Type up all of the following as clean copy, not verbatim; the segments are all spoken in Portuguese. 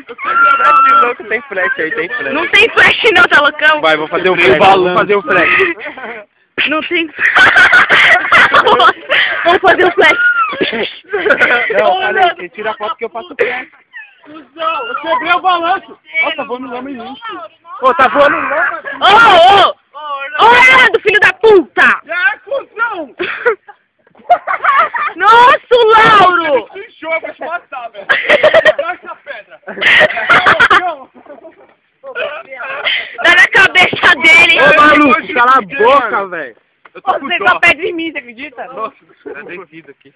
Que louco, tem flash aí, tem flash. Não tem flash não, tá loucão? Vai, vou fazer o flash, vou fazer o flash. Não tem... Vamos fazer o flash. Não, falei, quem tira a foto que eu faço o flash. Eu quebrei o balanço. Ó, tá voando lama em mim. Pô, tá voando lama. Ô, Leandro, filho da puta! É, cuzão! Nossa, o Lauro! Se enxou, eu vou te matar, velho. Dá essa pedra. Dá na cabeça dele! Ô, maluco, cala a boca, velho. Você só pede em mim, você acredita? Nossa, tá descido aqui.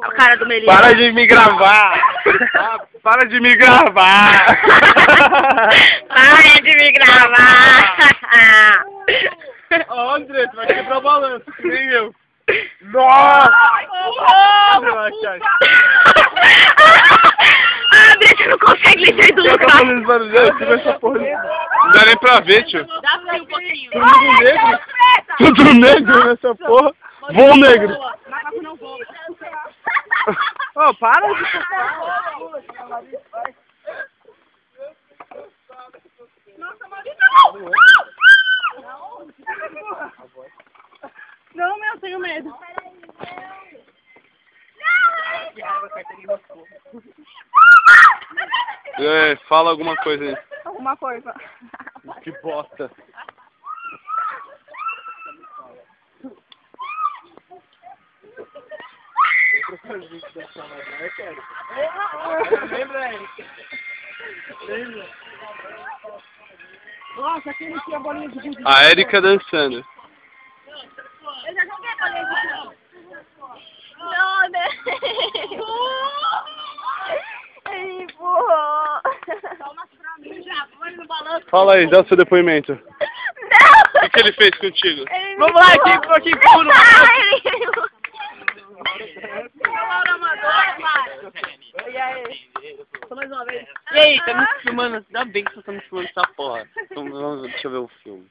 A cara do Melino. Para de me gravar! Para de me gravar! Para de me gravar! Ó, André, tu vai quebrar o balanço, que nem eu. Nossa! André, você não consegue sair do lugar. Não dá nem pra ver, tio. Dá pra um pouquinho. Tudo negro? Tudo negro nessa porra? Voo negro. Macaco não voa. Ô, para de... Nossa, Maurício, não, meu, eu tenho medo. É, fala alguma coisa aí. Alguma coisa. Que bosta. Lembra, Eric? Lembra? Nossa, aqui não tinha bolinha de gude. A Erika dançando. Eu já joguei a bolinha de gude. Não, né? Ele empurrou. Toma pra mim já, põe no balanço. Fala aí, dá o seu depoimento. Não! O que ele fez contigo? Vamos lá, aqui puro. Laura Amador, Mário. E aí? Só mais uma vez. E aí, tá me filmando? Ainda bem que você tá me filmando essa porra. Então, deixa eu ver o filme.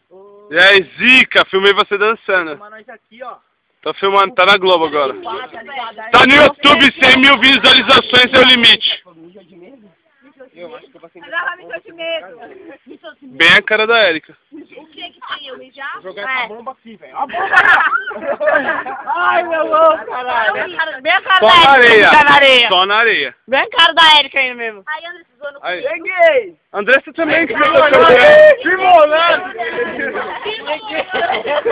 E aí, Zica, filmei você dançando. Nós aqui, ó. Tô filmando, tá na Globo agora. Tá no YouTube, 100 mil visualizações é o limite. Mas ela me deu de medo. Bem a cara da Erika. O que que tem? Eu mijar? Jogar essa bomba aqui, velho. A bomba! Ai, meu louco, caralho. Bem a cara Só da na Erika. areia. Tá na areia. Só na areia. Bem a cara da Erika ainda mesmo. Aí, André, você zoou no Aí. Peguei! André, você também que Que molando!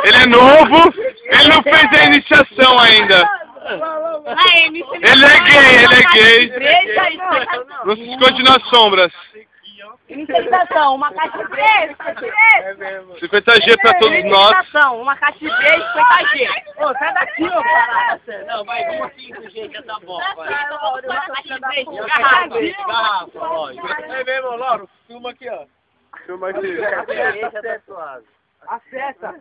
Ele é novo, ele não fez a iniciação ainda. Ele é gay. Deixa isso. Não se esconde nas sombras. Iniciação, uma caixa de beijo, 50G pra todos nós. Iniciação, uma caixa de beijo, 50G. Ô, sai daqui, ô, caralho! Não, vai, 25, gente, já tá bom, vai. Uma caixa de beijo, Garrafa, lógico. É mesmo, Lauro, filma aqui, ó. Filma aqui. Acessa!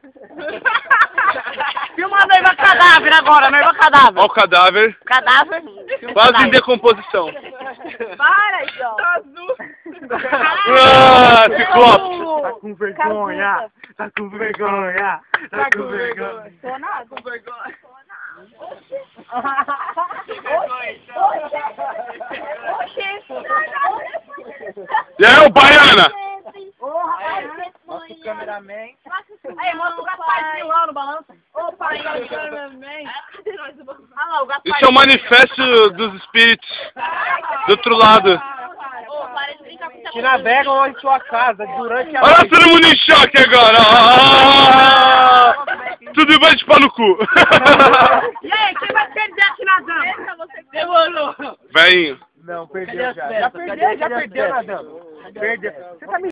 Filma a noiva cadáver agora, noiva cadáver. Olha o cadáver, Cadáver. quase em decomposição. Para, João. Ah, Ciclope. Tá com vergonha! Tá com vergonha! Tá com vergonha! Tô nada. Com vergonha! E aí, ô Baiana? Nosso cameraman. Aí, mostra o Gasparzinho lá no balanço. Ô, pai, o cameraman. Ah lá, o Gaspar. Isso é o manifesto dos espíritos. Do outro lado. Ô, para de brincar com essa Que navegam em sua casa durante a Olha noite. todo mundo em choque agora. Ah! Tudo vai de pau no cu. E aí, quem vai perder aqui nadando? Demorou. Veinho. Não, perdeu já. Já perdeu nadando. Perdeu. Você tá me